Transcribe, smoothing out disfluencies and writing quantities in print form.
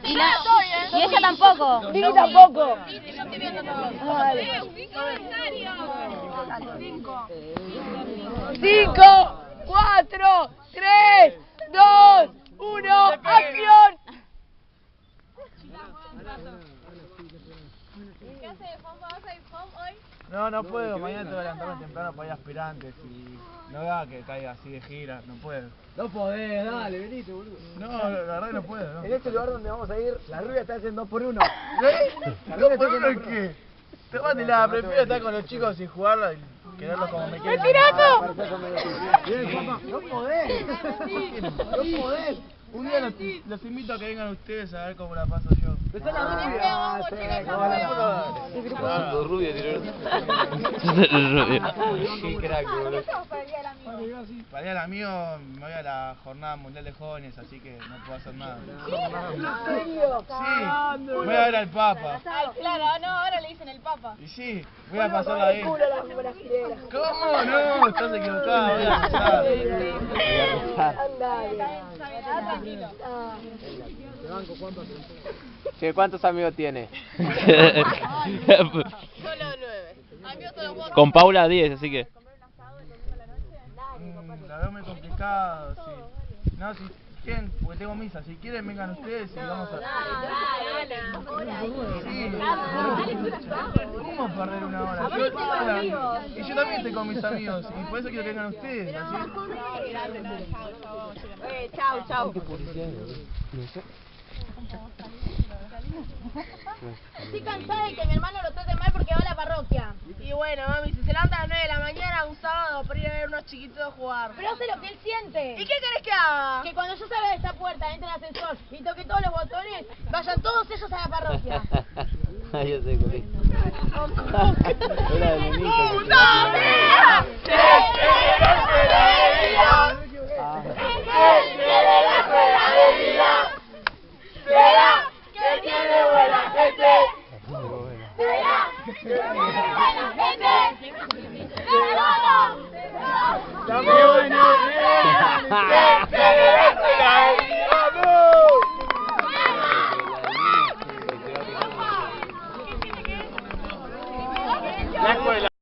Y ella tampoco. Vicky tampoco. Dale. 5, 4, 3, 2, 1, ¡acción! ¿Qué haces, Juan? ¿Vas a ir home hoy? No puedo, mañana tengo que levantarme temprano para ir a aspirantes y no da que caiga así de gira, no puedo. No podés, dale, venite, boludo. No, la verdad que no puedo, ¿no? En este lugar donde vamos a ir, la rubia está haciendo 2 por 1. ¿Sí? ¿2 por 1 qué? Tómatela, prefiero estar con los chicos y jugarla y quererlos como me quieren. ¡Retirazo! Bien, papá. No podés. No podés. Un día los invito a que vengan ustedes a ver cómo la paso yo. Está la rubia. Dos rubias, Qué crack, boludo. Para el día del amigo me voy a la jornada mundial de jóvenes, así que no puedo hacer nada. ¿En serio? Sí, voy a ver al Papa. Ay, claro, no, ahora le dicen el Papa. Y sí, voy a pasarla ahí. Culo las brasileras. ¿Cómo? No, estás equivocado, voy a pasar. Andale. Che, ¿cuántos amigos tiene? Solo 9. Amigos todos vos. Con Paula 10, así que... La veo muy complicado, sí. No, si quieren, porque tengo misa, si quieren vengan ustedes y vamos a... Sí, ¿cómo perder una hora? Y yo también estoy con mis amigos, y por eso quiero que vengan ustedes, así. Chau. Estoy cansada de que mi hermano lo trate mal porque va a la parroquia. Y bueno, mami, si se levanta a las 9 de la mañana un sábado para ir a ver unos chiquitos jugar. Pero hace lo que él siente. ¿Y qué querés que haga? Que cuando yo salga de esta puerta, entre en el ascensor y toque todos los botones, vayan todos ellos a la parroquia. Ay, yo sé, Cori. Era de nenito. ¡Puta mía! ¿Será que tiene buena gente? ¿Será que tiene buena gente? ¡Dame buena gente!